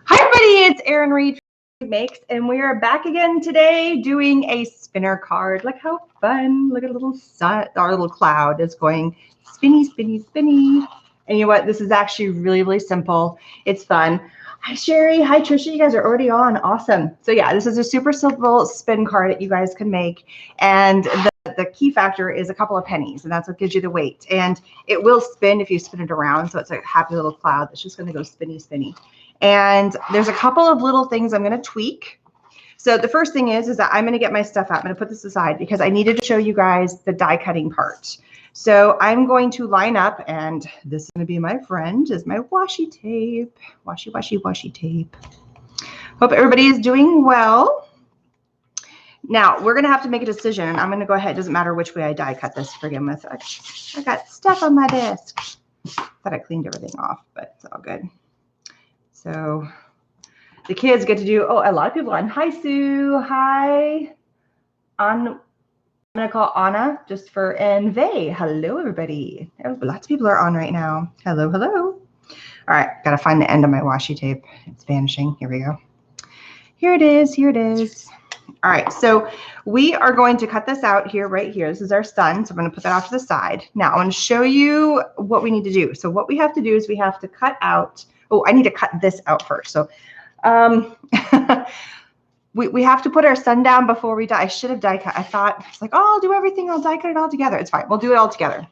Hi everybody, it's Erin Reed Makes, and we are back again today doing a spinner card. Look how fun. Look at a little sun, our little cloud is going spinny, spinny, spinny. And you know what? This is actually really, really simple. It's fun. Hi Sherry, hi Trisha, you guys are already on. Awesome. So yeah, this is a super simple spin card that you guys can make. And the key factor is a couple of pennies, and that's what gives you the weight. And it will spin if you spin it around. So it's a happy little cloud that's just going to go spinny, spinny. And there's a couple of little things I'm going to tweak. So the first thing is that I'm going to get my stuff out. I'm going to put this aside because I needed to show you guys the die cutting part. So I'm going to line up, and this is going to be my friend, is my washi tape. Washi, washi, washi tape. Hope everybody is doing well. Now, we're going to have to make a decision, and I'm going to go ahead. It doesn't matter which way I die cut this to begin with. I got stuff on my desk. Thought I cleaned everything off, but it's all good. So the kids get to do, oh, a lot of people on. Hi, Sue. Hi. I'm going to call Anna just for, and Vay. Hello, everybody. Lots of people are on right now. Hello, hello. All right, got to find the end of my washi tape. It's vanishing. Here we go. Here it is. Here it is. All right, so we are going to cut this out here, right here. This is our sun, so I'm going to put that off to the side. Now, I want to show you what we need to do. So what we have to do is we have to cut out. Oh, I need to cut this out first. So we have to put our sun down before we die. I should have die cut. I thought, it's like, oh, I'll do everything. I'll die cut it all together. It's fine. We'll do it all together.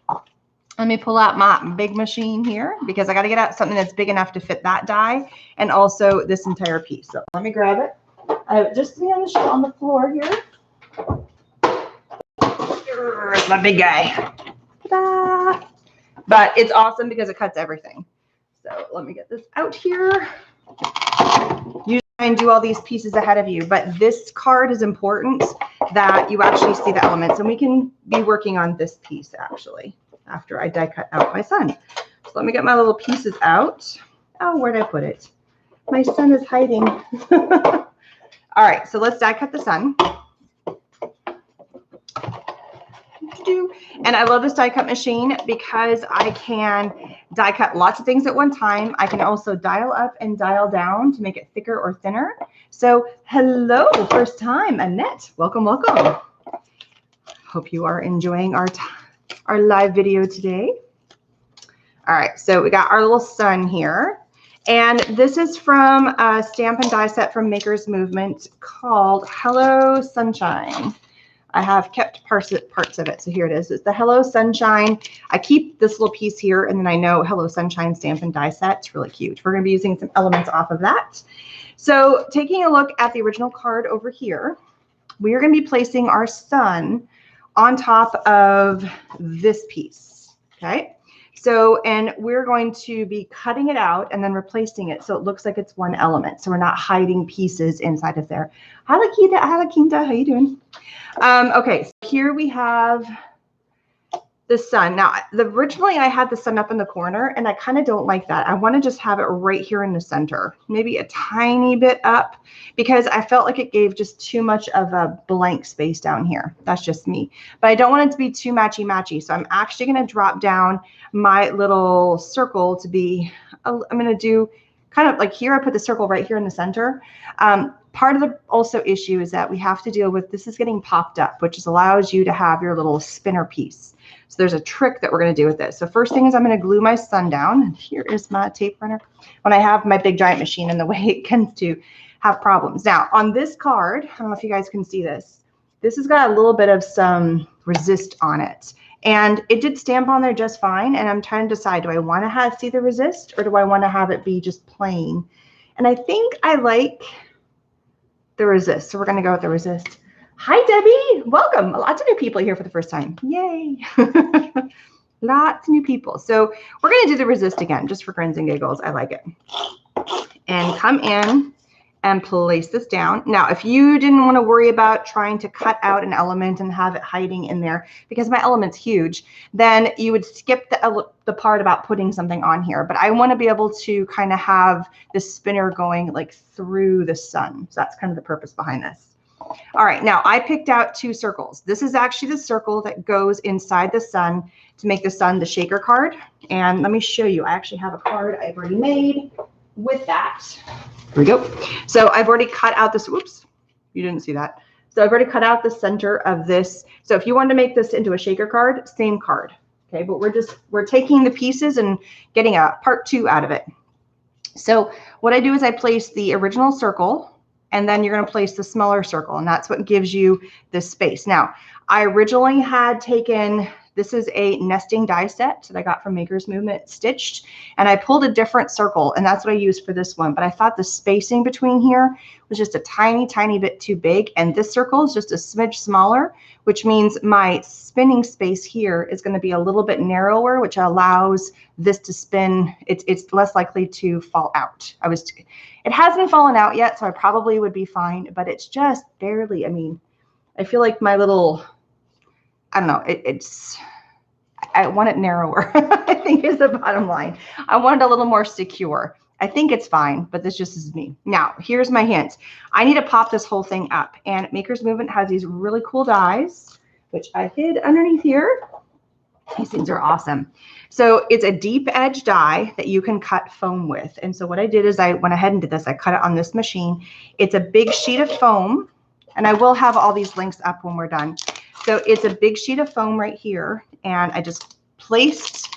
Let me pull out my big machine here because I got to get out something that's big enough to fit that die and also this entire piece. So let me grab it. I have just me on the floor here. Here's my big guy. Ta-da! But it's awesome because it cuts everything. So let me get this out here. You try and do all these pieces ahead of you, but this card is important that you actually see the elements, and we can be working on this piece actually after I die cut out my sun. So let me get my little pieces out. Oh, where'd I put it? My sun is hiding. All right, so let's die cut the sun. And I love this die cut machine because I can die cut lots of things at one time. I can also dial up and dial down to make it thicker or thinner. So hello, first time, Annette. Welcome, welcome. Hope you are enjoying our live video today. All right, so we got our little sun here. And this is from a stamp and die set from Maker's Movement called Hello Sunshine. I have kept parts of it. So here it is. It's the Hello Sunshine. I keep this little piece here, and then I know Hello Sunshine stamp and die set. It's really cute. We're going to be using some elements off of that. So taking a look at the original card over here, we are going to be placing our sun on top of this piece. Okay. So, and we're going to be cutting it out and then replacing it so it looks like it's one element. So we're not hiding pieces inside of there. Hi, Lakita. Hi, Lakinta. How you doing? Okay, so here we have the sun. Now, originally I had the sun up in the corner, and I kind of don't like that. I want to just have it right here in the center, maybe a tiny bit up, because I felt like it gave just too much of a blank space down here. That's just me. But I don't want it to be too matchy-matchy, so I'm actually going to drop down my little circle to be, I'm going to do kind of like here, I put the circle right here in the center. Part of the also issue is that we have to deal with, this is getting popped up, which allows you to have your little spinner piece. So there's a trick that we're going to do with this. So first thing is I'm going to glue my sun down. And here is my tape runner. When I have my big giant machine in the way, it tends to have problems. Now on this card, I don't know if you guys can see this. This has got a little bit of some resist on it. And it did stamp on there just fine. And I'm trying to decide, do I want to see the resist, or do I want to have it be just plain? And I think I like the resist. So we're going to go with the resist. Hi, Debbie. Welcome. Lots of new people here for the first time. Yay. Lots of new people. So we're going to do the resist again, just for grins and giggles. I like it. And come in and place this down. Now, if you didn't want to worry about trying to cut out an element and have it hiding in there, because my element's huge, then you would skip the part about putting something on here. But I want to be able to kind of have this spinner going like through the sun. So that's kind of the purpose behind this. All right, now I picked out two circles. This is actually the circle that goes inside the sun to make the sun the shaker card. And let me show you. I actually have a card I've already made with that. we go. So I've already cut out this, whoops, you didn't see that. So I've already cut out the center of this. So if you wanted to make this into a shaker card, same card. Okay, but we're taking the pieces and getting a part 2 out of it. So what I do is I place the original circle, and then you're going to place the smaller circle, and that's what gives you this space. Now, I originally had taken, this is a nesting die set that I got from Maker's Movement stitched, and I pulled a different circle, and that's what I used for this one. But I thought the spacing between here was just a tiny, tiny bit too big, and this circle is just a smidge smaller, which means my spinning space here is going to be a little bit narrower, which allows this to spin. It's less likely to fall out. It hasn't fallen out yet, so I probably would be fine, but it's just barely. I mean, I feel like my little, I don't know, I want it narrower, I think is the bottom line. I want it a little more secure. I think it's fine, but this just is me. Now, here's my hint. I need to pop this whole thing up, and Maker's Movement has these really cool dies, which I hid underneath here. These things are awesome. So it's a deep edge die that you can cut foam with. And so what I did is I went ahead and did this. I cut it on this machine. It's a big sheet of foam, and I will have all these links up when we're done. So it's a big sheet of foam right here, and I just placed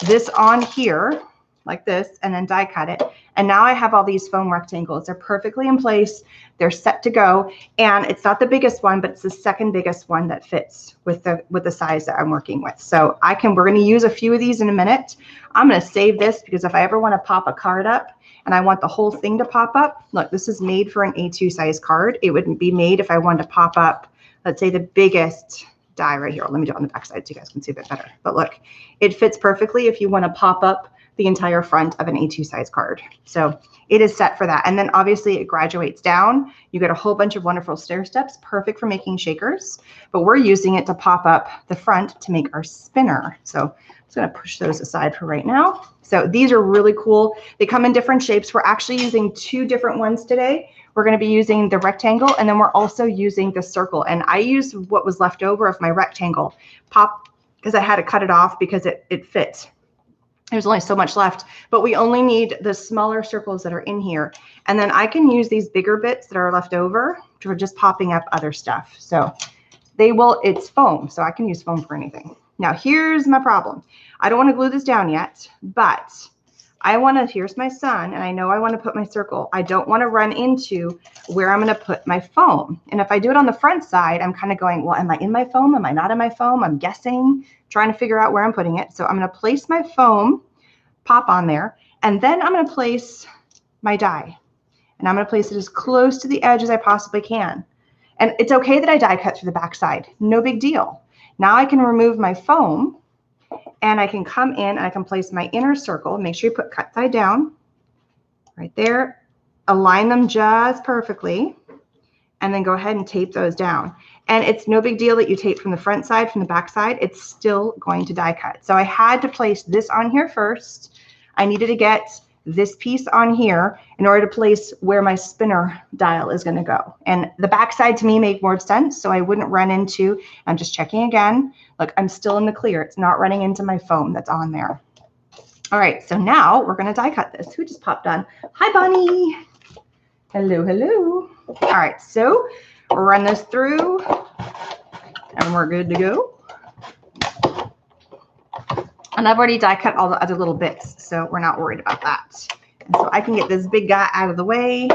this on here like this and then die cut it. And now I have all these foam rectangles. They're perfectly in place. They're set to go. And it's not the biggest one, but it's the second biggest one that fits with the size that I'm working with. So we're going to use a few of these in a minute. I'm going to save this because if I ever want to pop a card up and I want the whole thing to pop up, look, this is made for an A2 size card. It wouldn't be made if I wanted to pop up, let's say, the biggest die right here. Let me do it on the back side so you guys can see a bit better. But look, it fits perfectly if you want to pop up the entire front of an A2 size card. So it is set for that. And then obviously it graduates down. You get a whole bunch of wonderful stair steps, perfect for making shakers, but we're using it to pop up the front to make our spinner. So I'm just gonna push those aside for right now. So these are really cool. They come in different shapes. We're actually using 2 different ones today. We're gonna be using the rectangle, and then we're also using the circle. And I used what was left over of my rectangle because I had to cut it off because it fit. There's only so much left, but we only need the smaller circles that are in here. And then I can use these bigger bits that are left over for just popping up other stuff. So it's foam, so I can use foam for anything. Now here's my problem. I don't want to glue this down yet, but here's my sun, and I know I want to put my circle. I don't want to run into where I'm going to put my foam. And if I do it on the front side, I'm kind of going, well, am I in my foam? Am I not in my foam? I'm guessing, trying to figure out where I'm putting it. So I'm going to place my foam pop on there, and then I'm going to place my die, and I'm going to place it as close to the edge as I possibly can. And it's okay that I die cut through the back side. No big deal. Now I can remove my foam, and I can come in and I can place my inner circle. Make sure you put cut side down right there. Align them just perfectly, and then go ahead and tape those down. And it's no big deal that you tape from the front side, from the back side. It's still going to die cut. So I had to place this on here first. I needed to get this piece on here in order to place where my spinner dial is going to go. And the back side to me made more sense, so I wouldn't run into, I'm just checking again. Look, I'm still in the clear. It's not running into my foam that's on there. All right, so now we're going to die cut this. Who just popped on? Hi, Bonnie. Hello, hello. All right, so we'll run this through and we're good to go. And I've already die cut all the other little bits, so we're not worried about that. And so I can get this big guy out of the way.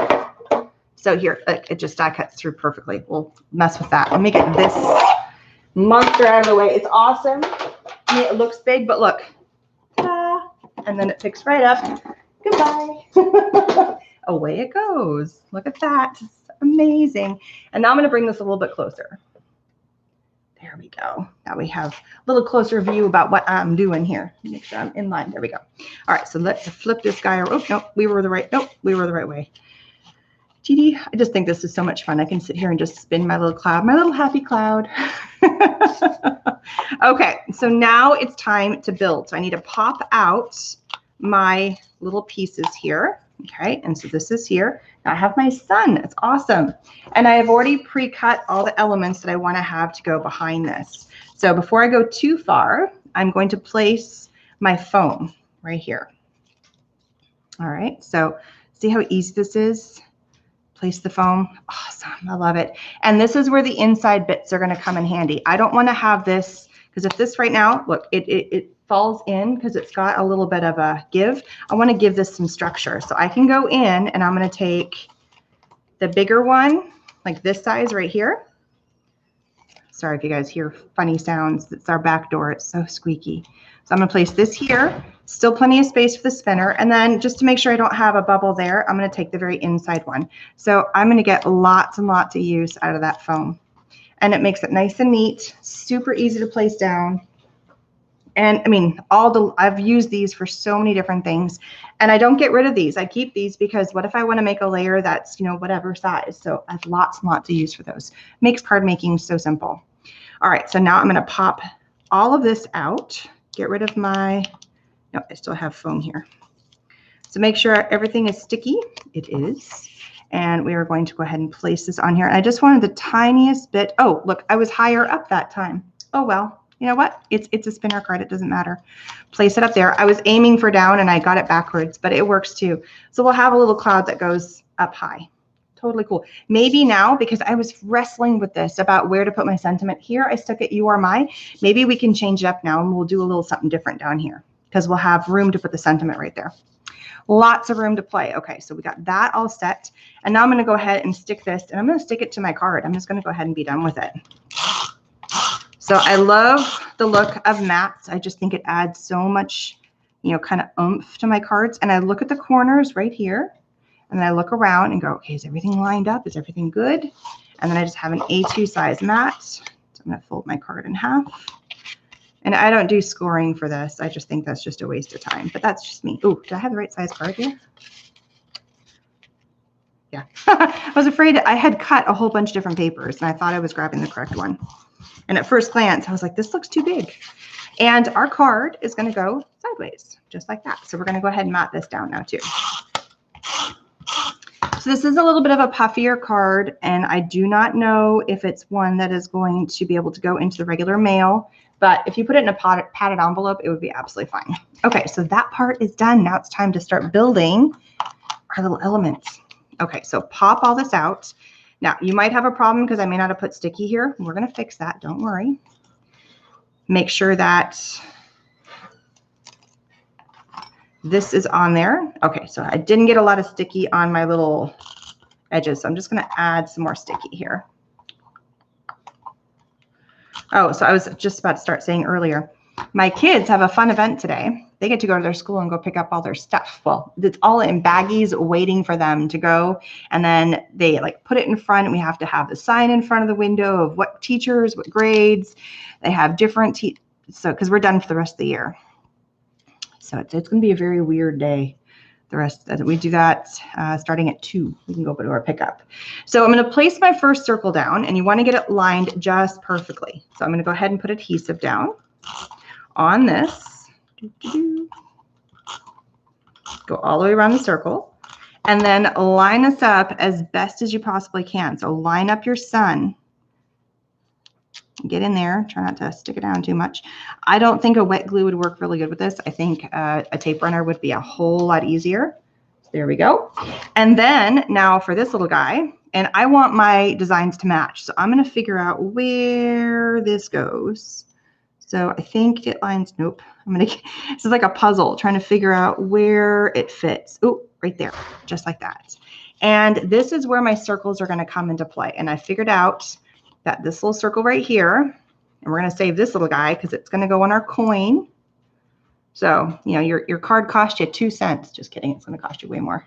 So here, it just die cuts through perfectly. We'll mess with that. I'll make it this monster out of the way. It's awesome. I mean, it looks big, but look. Ta-da! And then it picks right up. Goodbye. Away it goes. Look at that. It's amazing. And now I'm going to bring this a little bit closer. There we go. Now we have a little closer view about what I'm doing here. Make sure I'm in line. There we go. All right, so let's flip this guy. Oh, nope, we were the right way. GD, I just think this is so much fun. I can sit here and just spin my little cloud, my little happy cloud. Okay, so now it's time to build. So I need to pop out my little pieces here. Okay, and so this is here. Now I have my sun. It's awesome. And I have already pre-cut all the elements that I want to have to go behind this. So before I go too far, I'm going to place my foam right here. All right, so See how easy this is? Place the foam. Awesome. I love it. And this is where the inside bits are going to come in handy. I don't want to have this, because if this right now, look, it falls in because it's got a little bit of a give. I want to give this some structure. So I can go in and I'm going to take the bigger one, like this size right here. Sorry if you guys hear funny sounds. It's our back door. It's so squeaky. So I'm going to place this here. Still plenty of space for the spinner. And then just to make sure I don't have a bubble there, I'm going to take the very inside one. So I'm going to get lots and lots of use out of that foam. And it makes it nice and neat, super easy to place down. And I mean, I've used these for so many different things, and I don't get rid of these. I keep these because what if I want to make a layer that's, you know, whatever size? So I have lots and lots of use for those. Makes card making so simple. All right, so now I'm going to pop all of this out, get rid of my, no, I still have foam here. So make sure everything is sticky. It is. And we are going to go ahead and place this on here. And I just wanted the tiniest bit. Oh, look, I was higher up that time. Oh, well. You know what? It's a spinner card. It doesn't matter. Place it up there. I was aiming for down and I got it backwards, but it works too. So we'll have a little cloud that goes up high. Totally cool. Maybe now, because I was wrestling with this about where to put my sentiment here, I stuck it You Are My. Maybe we can change it up now and we'll do a little something different down here because we'll have room to put the sentiment right there. Lots of room to play. Okay, so we got that all set. And now I'm going to go ahead and stick this, and I'm going to stick it to my card. I'm just going to go ahead and be done with it. So I love the look of mats. I just think it adds so much, you know, kind of oomph to my cards. And I look at the corners right here, and then I look around and go, okay, is everything lined up? Is everything good? And then I just have an A2 size mat. So I'm going to fold my card in half. And I don't do scoring for this. I just think that's just a waste of time, but that's just me. Oh, do I have the right size card here? Yeah. I was afraid I had cut a whole bunch of different papers and I thought I was grabbing the correct one. And at first glance, I was like, this looks too big. And our card is going to go sideways, just like that. So we're going to go ahead and mat this down now too. So this is a little bit of a puffier card, and I do not know if it's one that is going to be able to go into the regular mail, but if you put it in a padded envelope, it would be absolutely fine. Okay, so that part is done. Now it's time to start building our little elements. Okay, so pop all this out. Now, you might have a problem because I may not have put sticky here. We're going to fix that. Don't worry. Make sure that this is on there. Okay, so I didn't get a lot of sticky on my little edges, so I'm just going to add some more sticky here. Oh, so I was just about to start saying earlier, my kids have a fun event today. They get to go to their school and go pick up all their stuff. Well, it's all in baggies waiting for them to go. And then they like put it in front, and we have to have the sign in front of the window of what teachers, what grades. They have different, so because we're done for the rest of the year. So it's going to be a very weird day. The rest that we do that starting at 2. We can go to our pickup. So I'm going to place my first circle down, and you want to get it lined just perfectly. So I'm going to go ahead and put adhesive down on this. Go all the way around the circle, and then line this up as best as you possibly can. So line up your sun. Get in there. Try not to stick it down too much. I don't think a wet glue would work really good with this. I think a tape runner would be a whole lot easier. So there we go. And then now for this little guy, and I want my designs to match. So I'm going to figure out where this goes. So I think it lines, nope. This is like a puzzle, trying to figure out where it fits. Oh, right there, just like that. And this is where my circles are going to come into play. And I figured out that this little circle right here, and we're going to save this little guy because it's going to go on our coin. So, you know, your card cost you 2 cents. Just kidding. It's going to cost you way more.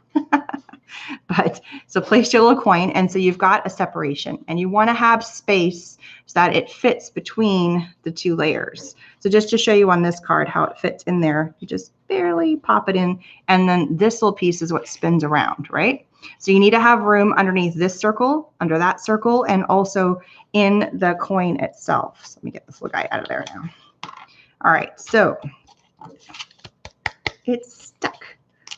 But so place your little coin. And so you've got a separation, and you want to have space so that it fits between the 2 layers. So just to show you on this card how it fits in there, you just barely pop it in. And then this little piece is what spins around, right? So you need to have room underneath this circle, under that circle, and also in the coin itself. So let me get this little guy out of there now. All right, so it's stuck.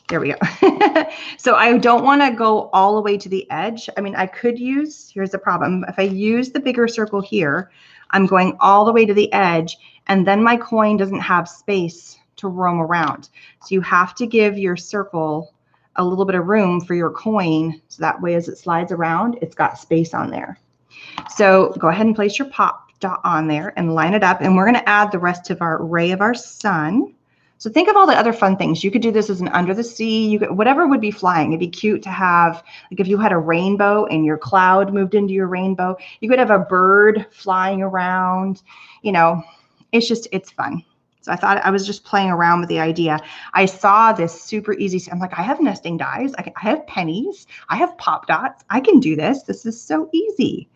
There we go. So I don't want to go all the way to the edge. I mean, I could use, here's the problem. If I use the bigger circle here, I'm going all the way to the edge, and then my coin doesn't have space to roam around. So you have to give your circle a little bit of room for your coin. So that way as it slides around, it's got space on there. So go ahead and place your pop dot on there and line it up. And we're going to add the rest of our ray of our sun. So think of all the other fun things. You could do this as an under the sea. You could, whatever would be flying. It'd be cute to have, like if you had a rainbow and your cloud moved into your rainbow, you could have a bird flying around. You know, it's fun. So I thought I was just playing around with the idea. I saw this super easy. I'm like, I have nesting dies. I have pennies. I have pop dots. I can do this. This is so easy.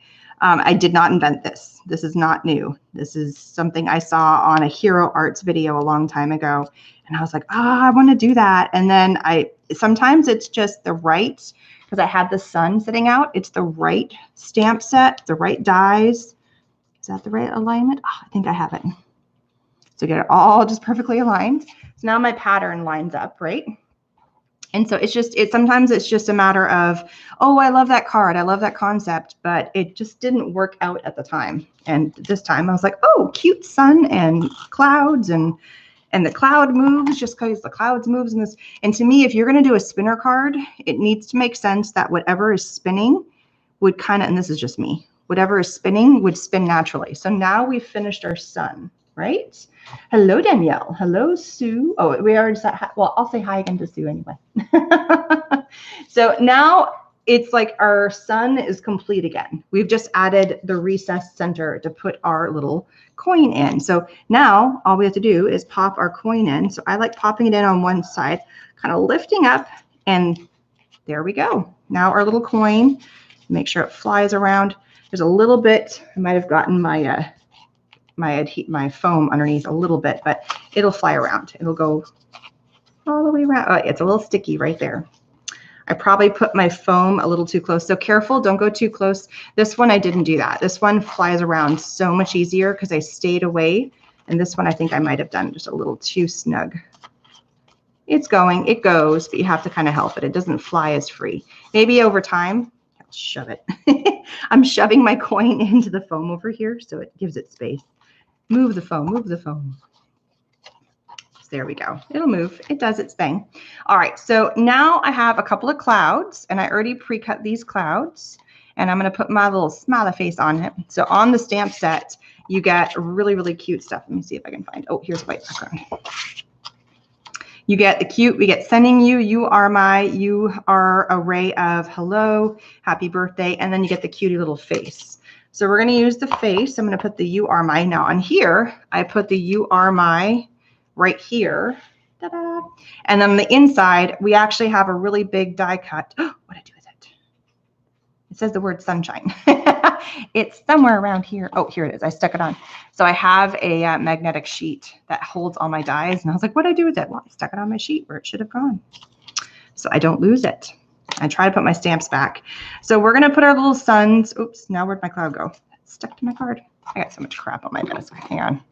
I did not invent this. This is not new. This is something I saw on a Hero Arts video a long time ago. And I was like, I want to do that. And then sometimes it's just the right, because I had the sun sitting out. It's the right stamp set, the right dies. Is that the right alignment? Oh, I think I have it. So get it all just perfectly aligned. So now my pattern lines up, right? And so sometimes it's just a matter of, oh, I love that card. I love that concept, but it just didn't work out at the time. And this time I was like, oh, cute sun and clouds and the cloud moves just because the clouds moves in this. And to me, if you're going to do a spinner card, it needs to make sense that whatever is spinning would kind of, and this is just me, whatever is spinning would spin naturally. So now we've finished our sun, right? Hello, Danielle. Hello, Sue. Oh, we already said hi. Well, I'll say hi again to Sue anyway. So now it's like our sun is complete again. We've just added the recessed center to put our little coin in. So now all we have to do is pop our coin in. So I like popping it in on one side, kind of lifting up, and there we go. Now our little coin, make sure it flies around. There's a little bit, I might have gotten my foam underneath a little bit, but it'll fly around. It'll go all the way around. Oh, it's a little sticky right there. I probably put my foam a little too close. So careful, don't go too close. This one, I didn't do that. This one flies around so much easier because I stayed away. And this one, I think I might have done just a little too snug. It's going, it goes, but you have to kind of help it. It doesn't fly as free. Maybe over time, I'll shove it. I'm shoving my coin into the foam over here so it gives it space. Move the foam, move the foam. So there we go. It'll move. It does its thing. All right, so now I have a couple of clouds, and I already pre-cut these clouds, and I'm going to put my little smiley face on it. So on the stamp set, you get really, really cute stuff. Let me see if I can find. Oh, here's white background. You get the cute, we get sending you, you are a ray of hello, happy birthday, and then you get the cutie little face. So we're going to use the face. I'm going to put the you are my. Now on here, I put the you are my right here. Ta-da. And then on the inside, we actually have a really big die cut. Oh, what did I do with it? It says the word sunshine. It's somewhere around here. Oh, here it is. I stuck it on. So I have a magnetic sheet that holds all my dies. And I was like, what did I do with it? Well, I stuck it on my sheet where it should have gone. So I don't lose it. I try to put my stamps back. So we're going to put our little suns. Oops, now where'd my cloud go? It's stuck to my card. I got so much crap on my desk. Hang on.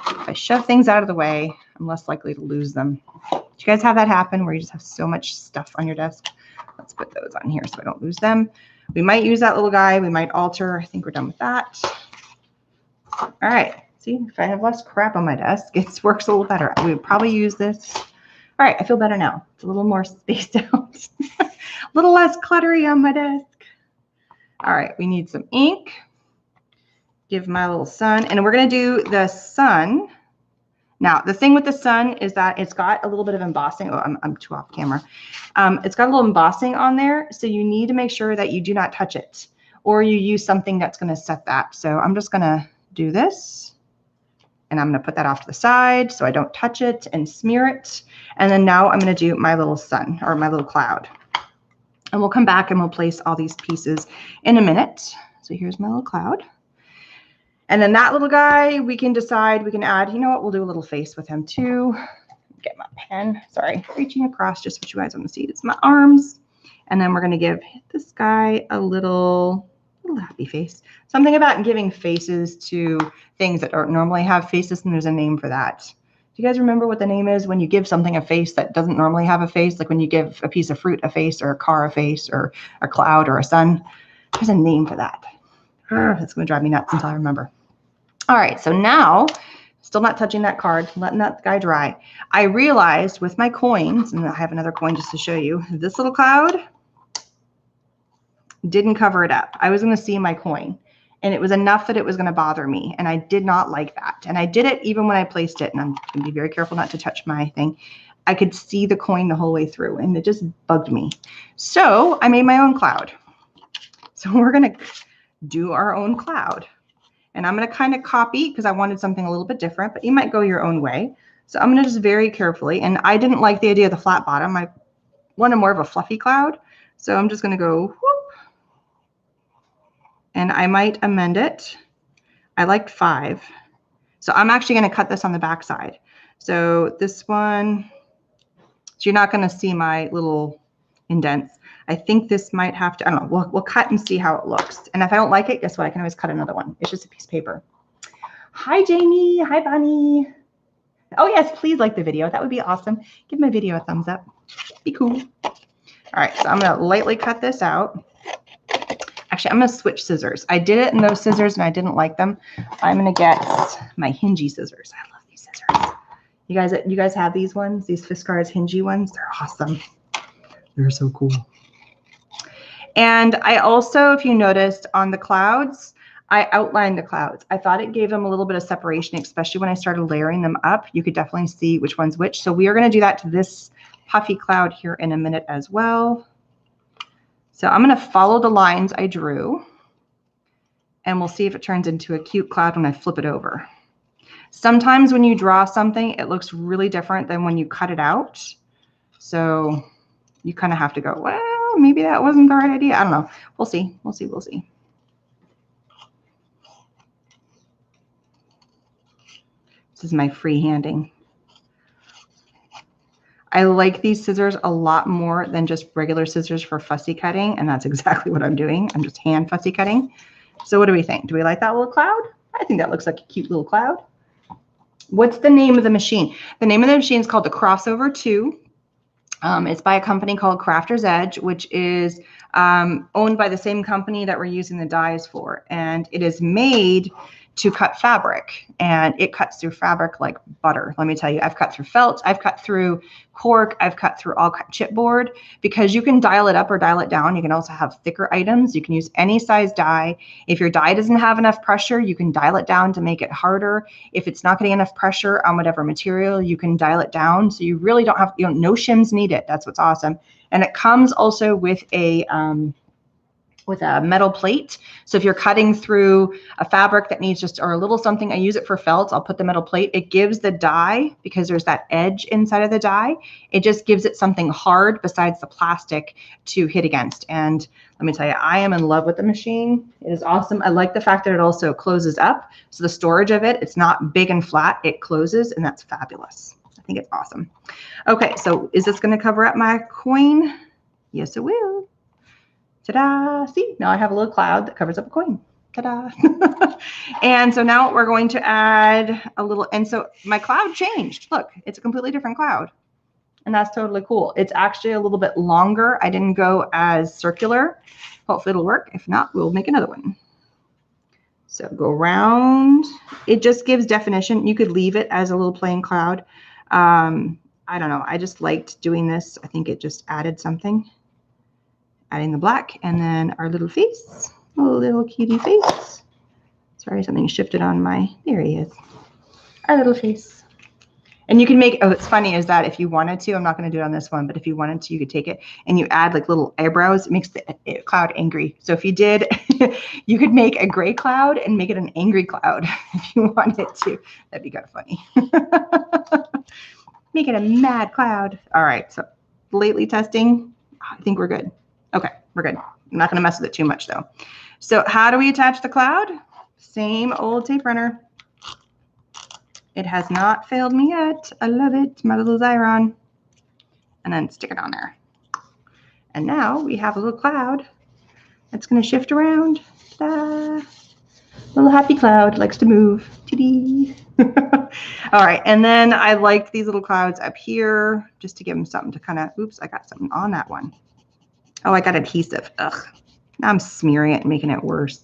If I shove things out of the way, I'm less likely to lose them. Do you guys have that happen where you just have so much stuff on your desk? Let's put those on here so I don't lose them. We might use that little guy. We might alter. I think we're done with that. All right. See, if I have less crap on my desk, it works a little better. We would probably use this. All right, I feel better now. It's a little more spaced out. A little less cluttery on my desk. All right, we need some ink. Give my little sun. And we're going to do the sun. Now, the thing with the sun is that it's got a little bit of embossing. Oh, I'm too off camera. It's got a little embossing on there, so you need to make sure that you do not touch it, or you use something that's going to set that. So I'm just going to do this, and I'm going to put that off to the side so I don't touch it and smear it. And then now I'm going to do my little sun, or my little cloud. And we'll come back and we'll place all these pieces in a minute. So here's my little cloud. And then that little guy, we can decide, we can add, you know what, we'll do a little face with him too. Get my pen, sorry, reaching across, just what you guys want to see. It's my arms. And then we're going to give this guy a little happy face. Something about giving faces to things that don't normally have faces, and there's a name for that. Do you guys remember what the name is when you give something a face that doesn't normally have a face? Like when you give a piece of fruit a face, or a car a face, or a cloud or a sun. There's a name for that. It's going to drive me nuts until I remember. All right, so now Still not touching that card, letting that guy dry. I realized with my coins, and I have another coin just to show you, this little cloud didn't cover it up. I was going to see my coin, and it was enough that it was going to bother me, and I did not like that. And I did it even when I placed it, and I'm going to be very careful not to touch my thing. I could see the coin the whole way through, and it just bugged me. So I made my own cloud. So we're going to do our own cloud. And I'm going to kind of copy because I wanted something a little bit different, but you might go your own way. So I'm going to just very carefully, and I didn't like the idea of the flat bottom. I wanted more of a fluffy cloud. So I'm just going to go whoop, and I might amend it. I liked 5. So I'm actually going to cut this on the back side. So this one, so you're not going to see my little indents. I think this might have to, I don't know, we'll cut and see how it looks. And if I don't like it, guess what? I can always cut another one. It's just a piece of paper. Hi, Jamie. Hi, Bonnie. Oh, yes, please like the video. That would be awesome. Give my video a thumbs up. Be cool. All right, so I'm going to lightly cut this out. Actually, I'm going to switch scissors. I did it in those scissors, and I didn't like them. I'm going to get my hingy scissors. I love these scissors. You guys have these ones, these Fiskars hingy ones? They're awesome. They're so cool. And I also, if you noticed on the clouds, I outlined the clouds. I thought it gave them a little bit of separation, especially when I started layering them up. You could definitely see which one's which. So we are going to do that to this puffy cloud here in a minute as well. So I'm going to follow the lines I drew, and we'll see if it turns into a cute cloud when I flip it over. Sometimes when you draw something, it looks really different than when you cut it out. So you kind of have to go, well, maybe that wasn't the right idea. I don't know. We'll see. We'll see. We'll see. This is my freehanding. I like these scissors a lot more than just regular scissors for fussy cutting, and that's exactly what I'm doing. I'm just hand fussy cutting. So what do we think? Do we like that little cloud? I think that looks like a cute little cloud. What's the name of the machine? The name of the machine is called the Crossover 2. It's by a company called Crafter's Edge, which is owned by the same company that we're using the dies for. And it is made to cut fabric, and it cuts through fabric like butter. Let me tell you, I've cut through felt, I've cut through cork, I've cut through all chipboard, because you can dial it up or dial it down. You can also have thicker items. You can use any size die. If your die doesn't have enough pressure, you can dial it down to make it harder. If it's not getting enough pressure on whatever material, you can dial it down. So you really don't have, no shims needed. That's what's awesome. And it comes also with a metal plate. So if you're cutting through a fabric that needs just, or a little something, I use it for felt, I'll put the metal plate. It gives the die, because there's that edge inside of the die, it just gives it something hard besides the plastic to hit against. And let me tell you, I am in love with the machine. It is awesome. I like the fact that it also closes up. So the storage of it, it's not big and flat, it closes, and that's fabulous. I think it's awesome. Okay, so is this going to cover up my coin? Yes, it will. Ta-da! See, now I have a little cloud that covers up a coin. Ta-da! And so now we're going to add a little, and so my cloud changed. Look, it's a completely different cloud. And that's totally cool. It's actually a little bit longer. I didn't go as circular. Hopefully it'll work. If not, we'll make another one. So go around. It just gives definition. You could leave it as a little plain cloud. I don't know. I just liked doing this. I think it just added something. Adding the black, and then our little face, a little cutie face. Sorry, something shifted on my, there he is. Our little face. And you can make, oh, it's funny is that if you wanted to, I'm not going to do it on this one, but if you wanted to, you could take it and you add like little eyebrows. It makes the cloud angry. So if you did, you could make a gray cloud and make it an angry cloud if you wanted to. That'd be kind of funny. Make it a mad cloud. All right, so lately testing, I think we're good. Okay, we're good. I'm not going to mess with it too much though. So how do we attach the cloud? Same old tape runner. It has not failed me yet. I love it, my little Xyron. And then stick it on there. And now we have a little cloud that's going to shift around. Ta-da! Little happy cloud, likes to move. All right, and then I like these little clouds up here just to give them something to kind of, oops, I got something on that one. Oh, I got adhesive. Ugh. Now I'm smearing it and making it worse.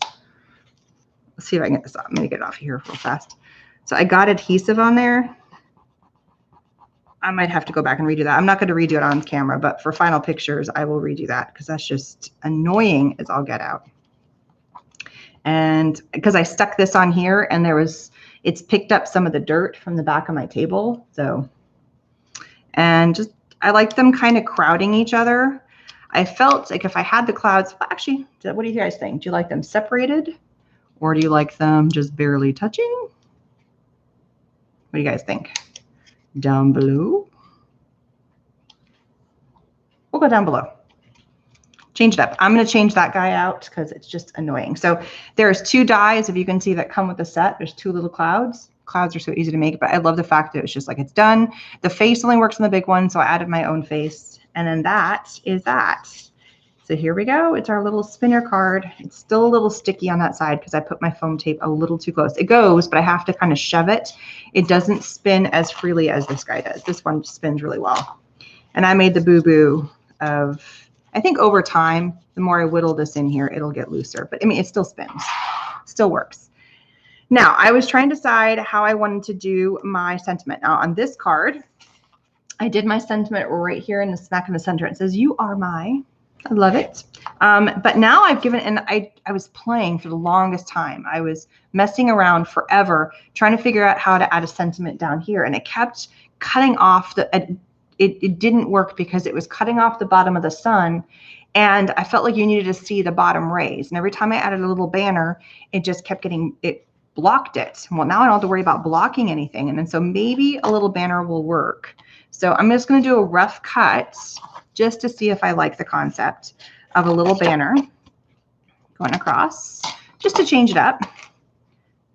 Let's see if I can get this off. I'm going to get it off here real fast. So I got adhesive on there. I might have to go back and redo that. I'm not going to redo it on camera, but for final pictures, I will redo that because that's just annoying as all get out. And because I stuck this on here and it's picked up some of the dirt from the back of my table. So, and just, I like them kind of crowding each other. I felt like if I had the clouds, actually, what do you guys think? Do you like them separated or do you like them just barely touching? What do you guys think? Down below. We'll go down below. Change it up. I'm going to change that guy out because it's just annoying. So there's 2 dies, if you can see, that come with the set. There's 2 little clouds. Clouds are so easy to make, but I love the fact that it's just like it's done. The face only works on the big one, so I added my own face. And then that is that. So here we go. It's our little spinner card. It's still a little sticky on that side because I put my foam tape a little too close. It goes, but I have to kind of shove it. It doesn't spin as freely as this guy does. This one spins really well. And I made the boo-boo of, I think over time, the more I whittle this in here, it'll get looser. But I mean, it still spins, still works. Now, I was trying to decide how I wanted to do my sentiment. Now, on this card, I did my sentiment right here in the smack in the center. It says, "You are my," I love it. But now I've given, and I was playing for the longest time. I was messing around forever, trying to figure out how to add a sentiment down here. And it kept cutting off it didn't work because it was cutting off the bottom of the sun. And I felt like you needed to see the bottom rays. And every time I added a little banner, it just kept it blocked it. Well, now I don't have to worry about blocking anything. And then so maybe a little banner will work. So I'm just going to do a rough cut just to see if I like the concept of a little banner going across, just to change it up.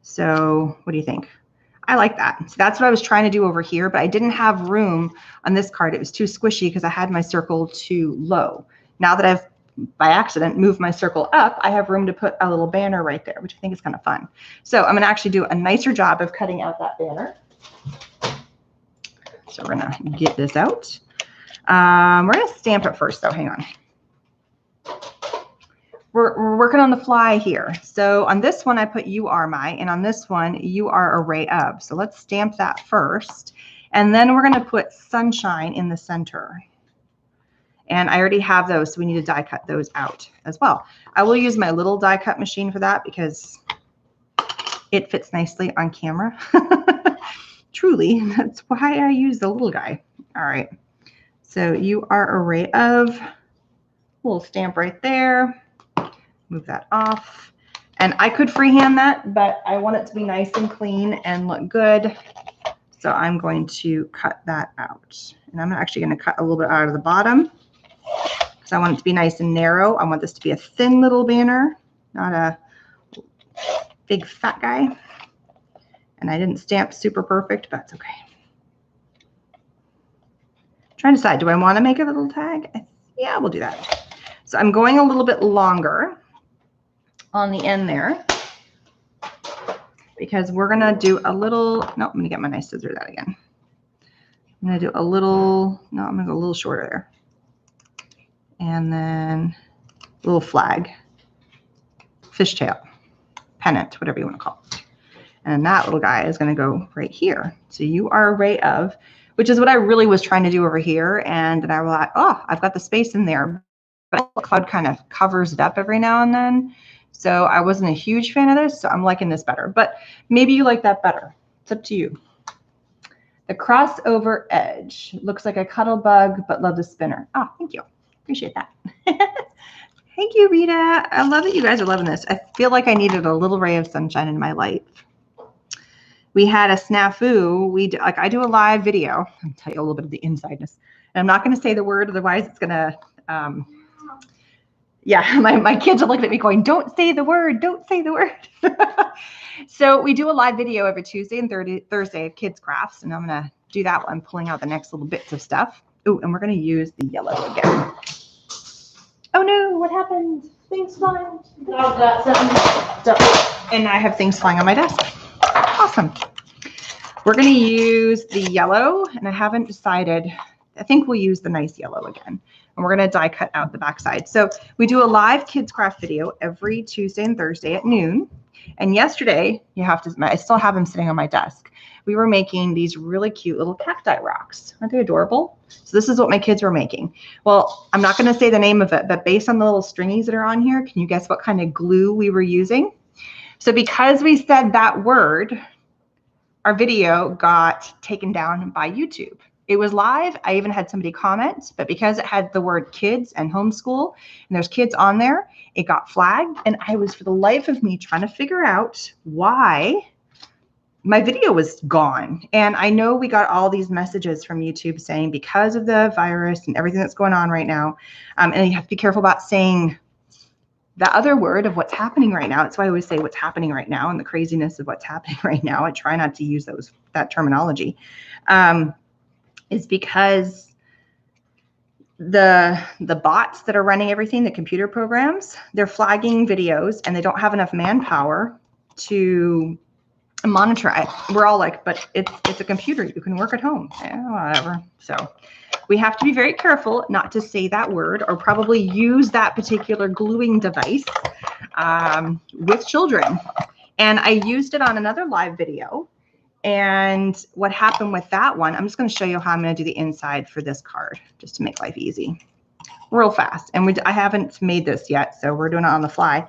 So what do you think? I like that. So that's what I was trying to do over here, but I didn't have room on this card. It was too squishy because I had my circle too low. Now that I've, by accident, moved my circle up, I have room to put a little banner right there, which I think is kind of fun. So I'm going to actually do a nicer job of cutting out that banner. So we're going to get this out. We're going to stamp it first, though. Hang on. We're working on the fly here. So on this one, I put "You are my," and on this one, "You are array of." So let's stamp that first. And then we're going to put "Sunshine" in the center. And I already have those, so we need to die cut those out as well. I will use my little die cut machine for that because it fits nicely on camera. Truly, that's why I use the little guy. All right. So "You are array of." Little stamp right there. Move that off. And I could freehand that, but I want it to be nice and clean and look good. So I'm going to cut that out. And I'm actually going to cut a little bit out of the bottom because I want it to be nice and narrow. I want this to be a thin little banner, not a big fat guy. And I didn't stamp super perfect, but it's okay. I'm trying to decide, do I want to make a little tag? Yeah, we'll do that. So I'm going a little bit longer on the end there because we're going to do a little, no, I'm going to get my nice scissors out again. I'm going to do a little, no, I'm going to go a little shorter there. And then a little flag, fishtail, pennant, whatever you want to call it. And then that little guy is going to go right here. So "You are array of," which is what I really was trying to do over here. And then I was like, oh, I've got the space in there. But the cloud kind of covers it up every now and then. So I wasn't a huge fan of this, so I'm liking this better. But maybe you like that better. It's up to you. The crossover edge. Looks like a cuddle bug, but love the spinner. Oh, thank you. Appreciate that. Thank you, Rita. I love that you guys are loving this. I feel like I needed a little ray of sunshine in my life. We had a snafu. I do a live video. I'll tell you a little bit of the insideness. And I'm not going to say the word, otherwise it's going to... yeah, my kids are looking at me going, "Don't say the word, don't say the word." So we do a live video every Tuesday and Thursday of kids crafts, and I'm going to do that while I'm pulling out the next little bits of stuff. Oh, and we're going to use the yellow again. Oh no, what happened? Things flying. I've got something. And I have things flying on my desk. Awesome. We're going to use the yellow, and I haven't decided I think we'll use the nice yellow again. And we're going to die cut out the backside. So we do a live kids craft video every Tuesday and Thursday at noon. And yesterday, I still have them sitting on my desk. We were making these really cute little cacti rocks. Aren't they adorable? So this is what my kids were making. Well, I'm not going to say the name of it, but based on the little stringies that are on here, can you guess what kind of glue we were using? So because we said that word, our video got taken down by YouTube. It was live. I even had somebody comment, but because it had the word kids and homeschool, and there's kids on there, it got flagged. And I was, for the life of me, trying to figure out why my video was gone. And I know we got all these messages from YouTube saying because of the virus and everything that's going on right now, and you have to be careful about saying the other word of what's happening right now. That's why I always say what's happening right now and the craziness of what's happening right now. I try not to use that terminology. Is because the bots that are running everything, the computer programs, they're flagging videos and they don't have enough manpower to monitor it. We're all like, but it's a computer. You can work at home. Yeah, whatever. So we have to be very careful not to say that word or probably use that particular gluing device with children. And I used it on another live video. And what happened with that one, I'm just going to show you how I'm going to do the inside for this card, just to make life easy, real fast. And I haven't made this yet, so we're doing it on the fly.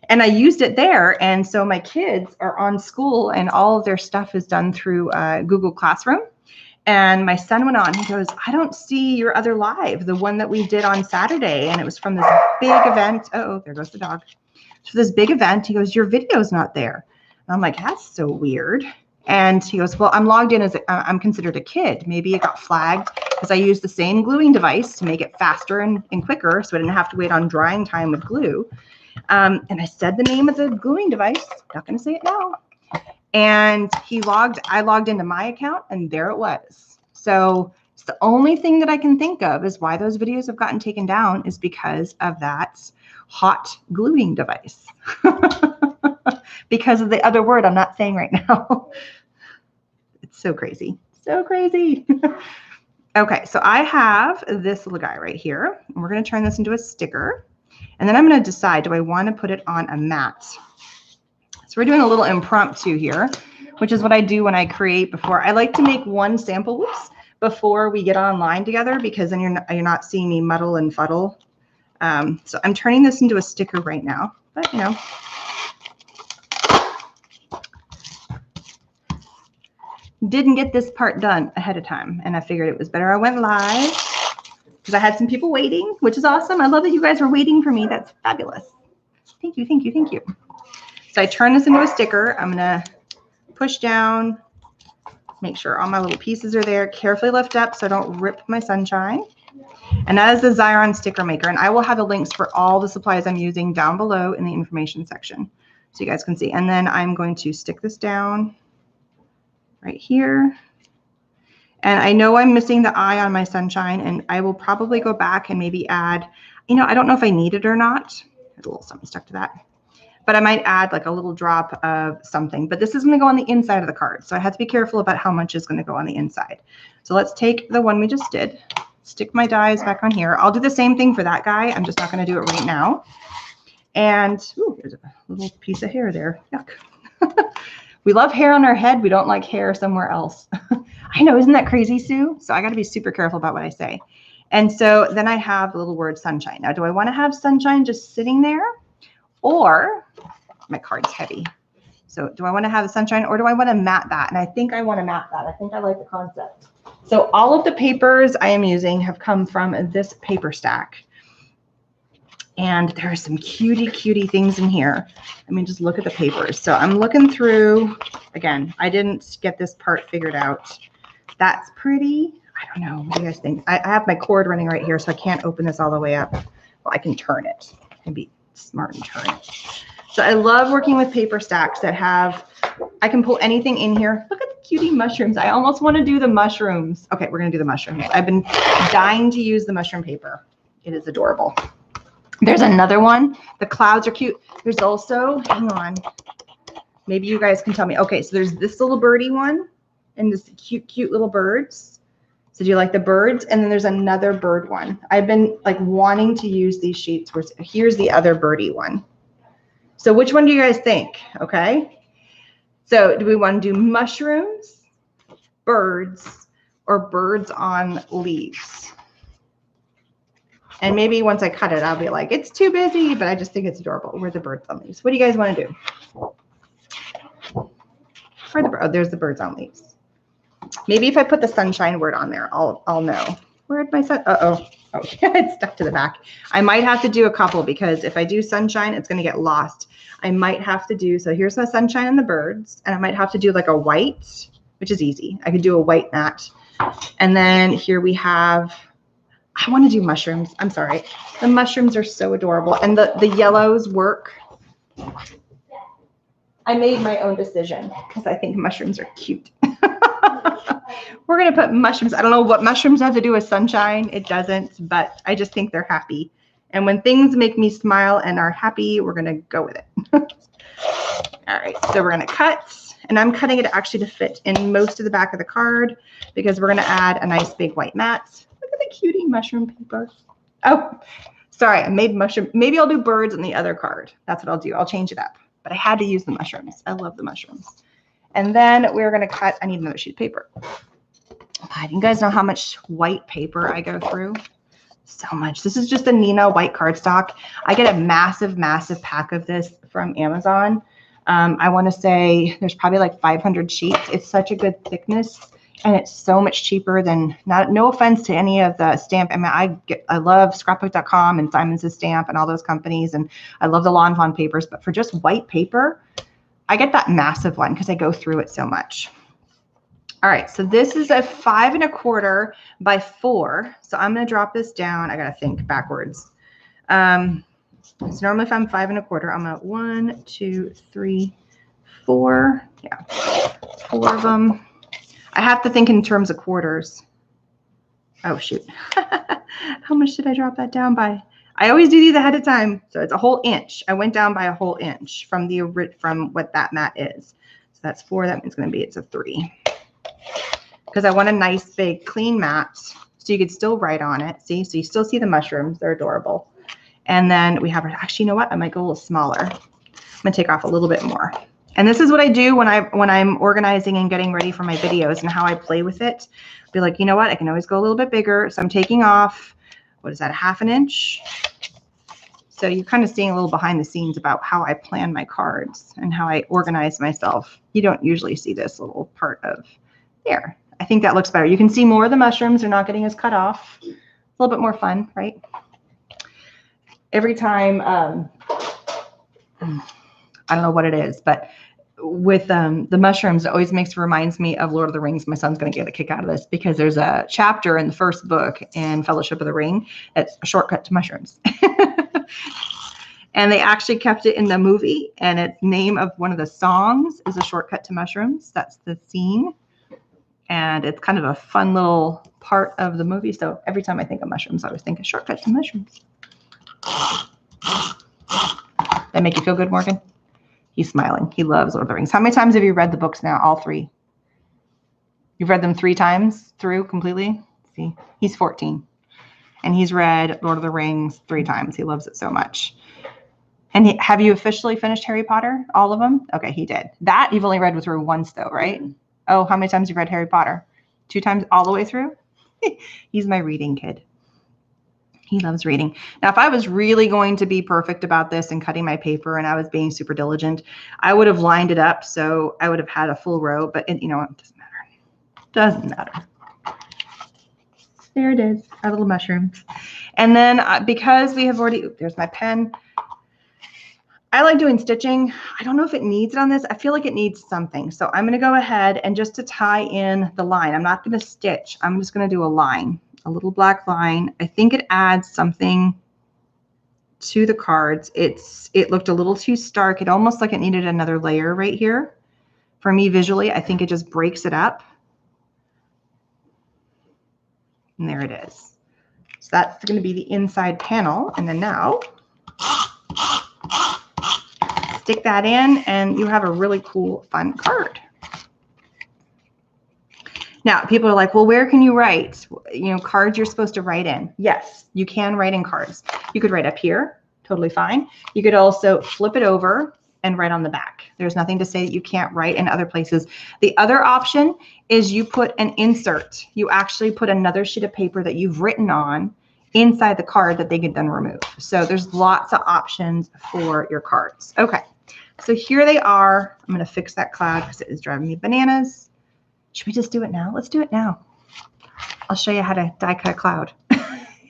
And I used it there, and so my kids are on school, and all of their stuff is done through Google Classroom. And my son went on, he goes, I don't see your other live, the one that we did on Saturday, and it was from this big event. Oh, there goes the dog. So this big event, he goes, your video's not there. And I'm like, that's so weird. And he goes, well, I'm logged in as I'm considered a kid. Maybe it got flagged because I used the same gluing device to make it faster and quicker, so I didn't have to wait on drying time with glue. And I said the name of the gluing device. Not going to say it now. And I logged into my account, and there it was. So it's the only thing that I can think of is why those videos have gotten taken down is because of that hot gluing device. Because of the other word I'm not saying right now. It's so crazy. So crazy. Okay, so I have this little guy right here. And we're going to turn this into a sticker. And then I'm going to decide, do I want to put it on a mat? So we're doing a little impromptu here, which is what I do when I create before. I like to make one sample before we get online together, because then you're not seeing me muddle and fuddle. So I'm turning this into a sticker right now. But, you know. Didn't get this part done ahead of time, and I figured it was better I went live because I had some people waiting, which is awesome. I love that you guys were waiting for me. That's fabulous. Thank you, thank you, thank you. So I turn this into a sticker. I'm gonna push down, make sure all my little pieces are there, carefully lift up so I don't rip my sunshine. And that is the Xyron sticker maker, and I will have the links for all the supplies I'm using down below in the information section so you guys can see. And then I'm going to stick this down right here. And I know I'm missing the eye on my sunshine, and I will probably go back and maybe add, you know, I don't know if I need it or not. There's a little something stuck to that. But I might add like a little drop of something. But this is going to go on the inside of the card. So I have to be careful about how much is going to go on the inside. So let's take the one we just did, stick my dies back on here. I'll do the same thing for that guy. I'm just not going to do it right now. And ooh, there's a little piece of hair there. Yuck. We love hair on our head. We don't like hair somewhere else. I know, isn't that crazy, Sue? So I got to be super careful about what I say. And so then I have the little word sunshine. Now, do I want to have sunshine just sitting there? Or, my card's heavy. So do I want to have the sunshine, or do I want to mat that? And I think I want to mat that. I think I like the concept. So all of the papers I am using have come from this paper stack. And there are some cutie things in here. Let me just look at the papers. So I'm looking through, again, I didn't get this part figured out. That's pretty. I don't know. What do you guys think? I have my cord running right here, so I can't open this all the way up. Well, I can turn it. I can be smart and turn it. So I love working with paper stacks that have, I can pull anything in here. Look at the cutie mushrooms. I almost want to do the mushrooms. Okay, we're going to do the mushrooms. I've been dying to use the mushroom paper. It is adorable. There's another one. The clouds are cute. There's also, hang on, maybe you guys can tell me. Okay, so there's this little birdie one and this cute little birds. So do you like the birds? And then there's another bird one. I've been like wanting to use these sheets. Here's the other birdie one. So which one do you guys think? Okay. So do we want to do mushrooms, birds, or birds on leaves? And maybe once I cut it, I'll be like, it's too busy, but I just think it's adorable. Where are the birds on leaves? What do you guys want to do? Oh, there's the birds on leaves. Maybe if I put the sunshine word on there, I'll know. Where'd my sun? Oh, it's stuck to the back. I might have to do a couple because if I do sunshine, it's going to get lost. I might have to do, so here's my sunshine and the birds, and I might have to do like a white, which is easy. I could do a white mat. And then here we have, I want to do mushrooms. I'm sorry. The mushrooms are so adorable. And the yellows work. I made my own decision because I think mushrooms are cute. We're going to put mushrooms. I don't know what mushrooms have to do with sunshine. It doesn't, but I just think they're happy. And when things make me smile and are happy, we're going to go with it. All right, so we're going to cut. And I'm cutting it actually to fit in most of the back of the card because we're going to add a nice big white mat. Look at the cutie mushroom paper. Oh, sorry, I made mushroom. Maybe I'll do birds on the other card. That's what I'll do. I'll change it up. But I had to use the mushrooms. I love the mushrooms. And then we're going to cut. I need another sheet of paper. God, you guys know how much white paper I go through? So much. This is just a Nina white cardstock. I get a massive, massive pack of this from Amazon. I want to say there's probably like 500 sheets. It's such a good thickness, and it's so much cheaper than, no offense to any of the stamp. I mean, I love Scrapbook.com and Simon's Stamp and all those companies, and I love the Lawn Fawn papers. But for just white paper, I get that massive one because I go through it so much. All right, so this is a 5 1/4 by 4. So I'm going to drop this down. I got to think backwards. So normally if I'm 5 1/4, I'm at 1, 2, 3, 4. Yeah, 4 of them. I have to think in terms of quarters. Oh, shoot. How much did I drop that down by? I always do these ahead of time. So it's a whole inch. I went down by a whole inch from what that mat is. So that's 4. That means it's a 3. Because I want a nice big clean mat so you could still write on it. See, so you still see the mushrooms. They're adorable. And then we have, actually, you know what? I might go a little smaller. I'm going to take off a little bit more. And this is what I do when I'm organizing and getting ready for my videos and how I play with it. Be like, you know what? I can always go a little bit bigger. So I'm taking off, what is that, 1/2 inch? So you're kind of seeing a little behind the scenes about how I plan my cards and how I organize myself. You don't usually see this little part of there. I think that looks better. You can see more of the mushrooms. They're not getting as cut off. It's a little bit more fun, right? Every time, I don't know what it is, but with the mushrooms, it always reminds me of Lord of the Rings. My son's going to get a kick out of this because there's a chapter in the first book in Fellowship of the Ring that's a shortcut to mushrooms. And they actually kept it in the movie, and its name of one of the songs is A Shortcut to Mushrooms. That's the scene. And it's kind of a fun little part of the movie. So every time I think of mushrooms, I always think A Shortcut to Mushrooms. That make you feel good, Morgan? He's smiling. He loves Lord of the Rings. How many times have you read the books now? All 3. You've read them 3 times through completely? See, he's 14. And he's read Lord of the Rings 3 times. He loves it so much. And have you officially finished Harry Potter? All of them? Okay, he did. That you've only read through once, though, right? Mm-hmm. Oh, how many times you've read Harry Potter? 2 times all the way through? He's my reading kid. He loves reading. Now, if I was really going to be perfect about this and cutting my paper and I was being super diligent, I would have lined it up so I would have had a full row, but you know what? It doesn't matter. Doesn't matter. There it is, our little mushrooms. And then because we have already, there's my pen. I like doing stitching. I don't know if it needs it on this. I feel like it needs something. So I'm going to go ahead and just to tie in the line, I'm not going to stitch. I'm just going to do a line, a little black line. I think it adds something to the cards. It looked a little too stark. It almost like it needed another layer right here. For me visually, I think it just breaks it up. And there it is. So that's going to be the inside panel. And then now stick that in and you have a really cool, fun card. Now, people are like, well, where can you write? You know, cards you're supposed to write in. Yes, you can write in cards. You could write up here, totally fine. You could also flip it over and write on the back. There's nothing to say that you can't write in other places. The other option is you put an insert. You actually put another sheet of paper that you've written on inside the card that they can then remove. So there's lots of options for your cards. Okay, so here they are. I'm going to fix that cloud because it is driving me bananas. Should we just do it now? Let's do it now. I'll show you how to die cut a cloud.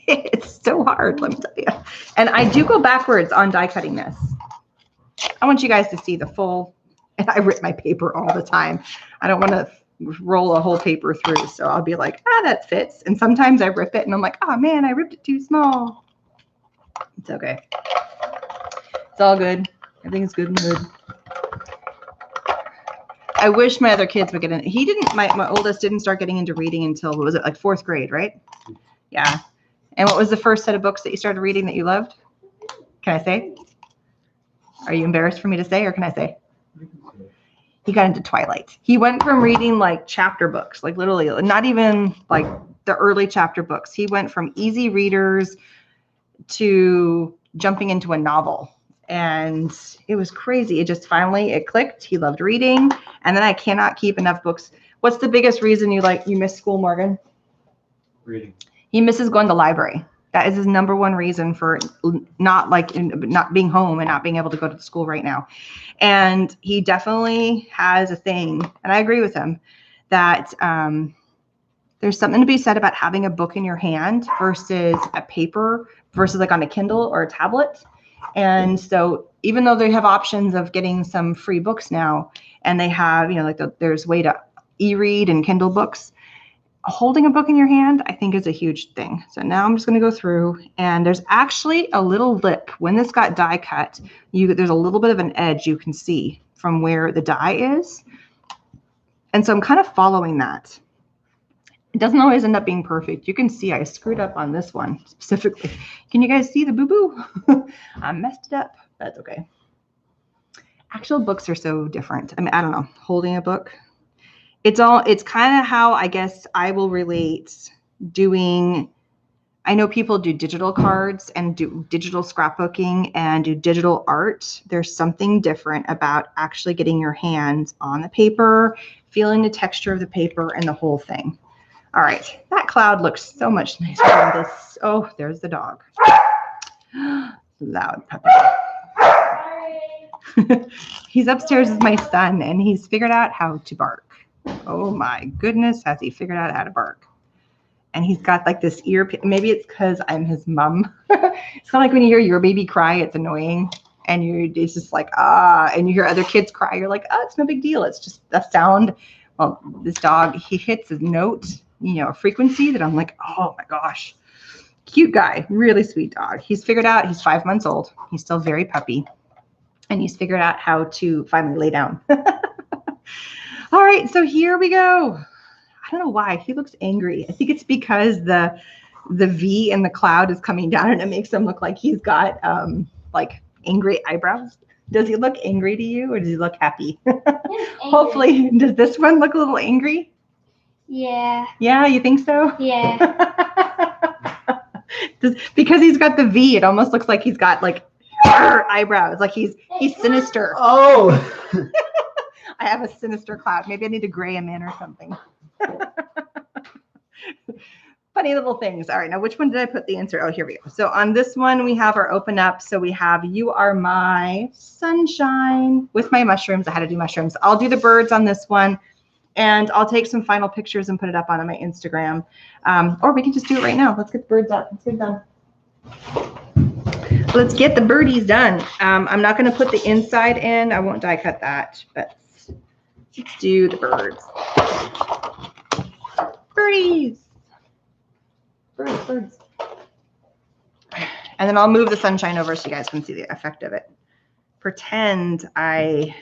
It's so hard, let me tell you. And I do go backwards on die cutting this. I want you guys to see the full, and I rip my paper all the time. I don't want to roll a whole paper through. So I'll be like, that fits. And sometimes I rip it and I'm like, oh man, I ripped it too small. It's okay. It's all good. Everything's good and good. I wish my other kids would get in. He didn't, my oldest didn't start getting into reading until, what was it, like 4th grade, right? Yeah. And what was the first set of books that you started reading that you loved? Can I say? Are you embarrassed for me to say, or can I say? He got into Twilight. He went from reading like chapter books, like literally, not even like the early chapter books. He went from easy readers to jumping into a novel. And it was crazy. It just finally, it clicked. He loved reading. And then I cannot keep enough books. What's the biggest reason you miss school, Morgan? Reading. He misses going to the library. That is his number one reason for not being home and not being able to go to the school right now. And he definitely has a thing, and I agree with him, that there's something to be said about having a book in your hand versus a paper versus like on a Kindle or a tablet. And so even though they have options of getting some free books now, and they have, there's way to e-read and Kindle books, holding a book in your hand, I think, is a huge thing. So now I'm just going to go through, and there's actually a little lip. When this got die cut, there's a little bit of an edge you can see from where the die is. And so I'm kind of following that. It doesn't always end up being perfect. You can see I screwed up on this one specifically. Can you guys see the boo-boo? I messed it up. That's okay. Actual books are so different. I mean, I don't know, holding a book. It's kind of how I guess I will relate doing. I know people do digital cards and do digital scrapbooking and do digital art. There's something different about actually getting your hands on the paper, feeling the texture of the paper and the whole thing. All right, that cloud looks so much nicer than this. Oh, there's the dog. Loud puppy. He's upstairs with my son, and he's figured out how to bark. Oh my goodness, has he figured out how to bark? And he's got like this ear, maybe it's because I'm his mom. It's kind of like when you hear your baby cry, it's annoying. And it's just like, and you hear other kids cry, you're like, it's no big deal. It's just a sound. Well, this dog, he hits his note, a frequency that I'm like, oh my gosh. Cute guy, really sweet dog. He's figured out, he's 5 months old. He's still very puppy. And he's figured out how to finally lay down. All right, so here we go. I don't know why he looks angry. I think it's because the V in the cloud is coming down and it makes him look like he's got like angry eyebrows. Does he look angry to you or does he look happy? Hopefully, does this one look a little angry? Yeah. Yeah, you think so? Yeah. Because he's got the V, it almost looks like he's got like eyebrows, like he's sinister. Oh. I have a sinister cloud. Maybe I need to gray him in or something. Funny little things. All right, now which one did I put the insert? Oh, here we go. So on this one, we have our open up. So we have You Are My Sunshine with my mushrooms. I had to do mushrooms. I'll do the birds on this one, and I'll take some final pictures and put it up on my Instagram. Or we can just do it right now. Let's get the birds up. Let's get it done. Let's get the birdies done. I'm not going to put the inside in. I won't die cut that, but let's do the birds. Birdies. Birds. And then I'll move the sunshine over so you guys can see the effect of it. Pretend I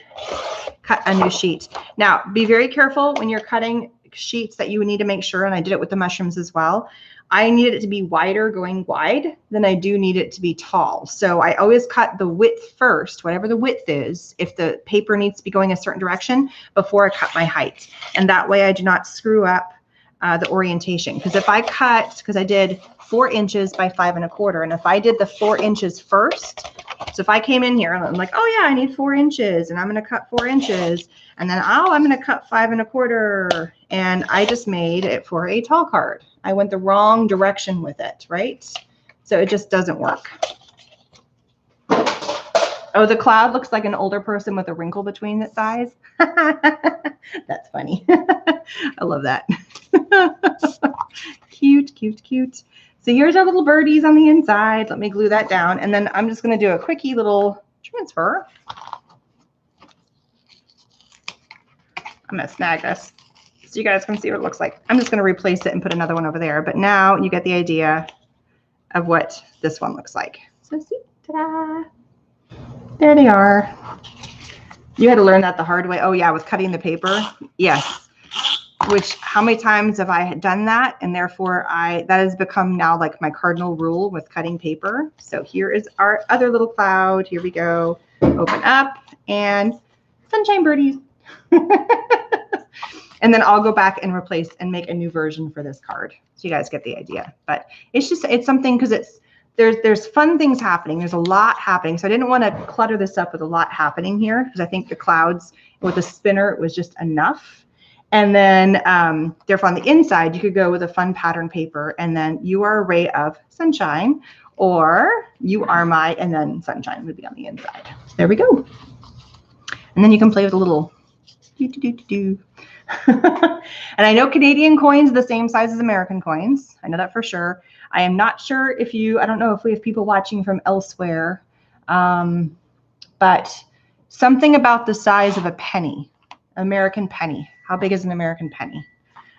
cut a new sheet. Now, be very careful when you're cutting sheets that you need to make sure, and I did it with the mushrooms as well, I needed it to be wider going wide than I do need it to be tall. So I always cut the width first, whatever the width is, if the paper needs to be going a certain direction before I cut my height. And that way I do not screw up the orientation. Because if I cut, because I did 4 inches by 5 1/4, and if I did the 4 inches first, so if I came in here and I'm like, oh yeah, I need 4 inches, and I'm going to cut 4 inches, and then I'm going to cut 5 1/4, and I just made it for a tall card. I went the wrong direction with it, right? So it just doesn't work. Oh, the cloud looks like an older person with a wrinkle between its eyes. That's funny. I love that. Cute, cute, cute. So here's our little birdies on the inside. Let me glue that down. And then I'm just going to do a quickie little transfer. I'm going to snag this so you guys can see what it looks like. I'm just going to replace it and put another one over there. But now you get the idea of what this one looks like. So see, ta-da. There they are. You had to learn that the hard way. Oh yeah, with cutting the paper. Yes. Which, how many times have I done that? And therefore that has become now like my cardinal rule with cutting paper. So here is our other little cloud. Here we go. Open up and sunshine birdies. And then I'll go back and replace and make a new version for this card. So you guys get the idea. But it's just, it's something, because there's fun things happening. There's a lot happening. So I didn't want to clutter this up with a lot happening here, because I think the clouds with the spinner, it was just enough. And then therefore on the inside, you could go with a fun pattern paper, and then you are a ray of sunshine, or you are my, and then sunshine would be on the inside. There we go. And then you can play with a little do. And I know Canadian coins are the same size as American coins. I know that for sure. I am not sure if I don't know if we have people watching from elsewhere, but something about the size of a penny, American penny. How big is an American penny?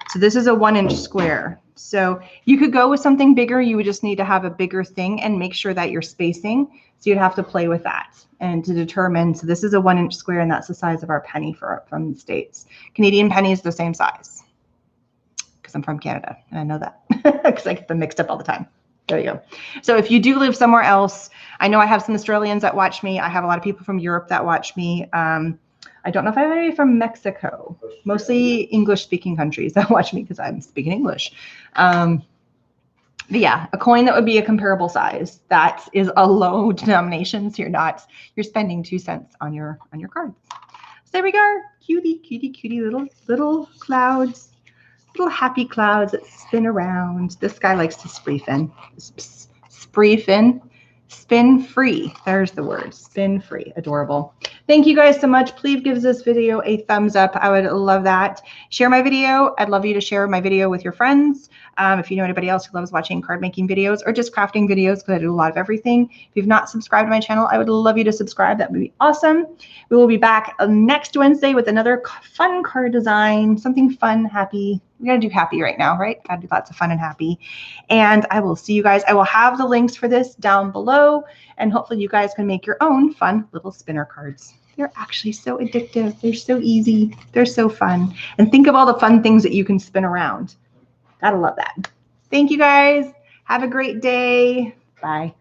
So this is a 1-inch square. So you could go with something bigger. You would just need to have a bigger thing and make sure that you're spacing. So you'd have to play with that and to determine. So this is a 1-inch square, and that's the size of our penny from the States. Canadian penny is the same size, because I'm from Canada and I know that because I get them mixed up all the time. There you go. So if you do live somewhere else, I know I have some Australians that watch me. I have a lot of people from Europe that watch me. I don't know if I have any from Mexico, mostly English-speaking countries that watch me because I'm speaking English. But yeah, a coin that would be a comparable size. That is a low denomination, so you're spending 2 cents on your cards. So there we go, cutie, cutie, cutie little clouds, little happy clouds that spin around. This guy likes to spree fin. Spree fin. Spin free. There's the word. Spin free. Adorable. Thank you guys so much. Please give this video a thumbs up. I would love that. Share my video. I'd love you to share my video with your friends. If you know anybody else who loves watching card making videos or just crafting videos, because I do a lot of everything. If you've not subscribed to my channel, I would love you to subscribe. That would be awesome. We will be back next Wednesday with another fun card design, something fun, happy. We got to do happy right now, right? Got to do lots of fun and happy. And I will see you guys. I will have the links for this down below, and hopefully you guys can make your own fun little spinner cards. They're actually so addictive. They're so easy. They're so fun. And think of all the fun things that you can spin around. Gotta love that. Thank you guys. Have a great day. Bye.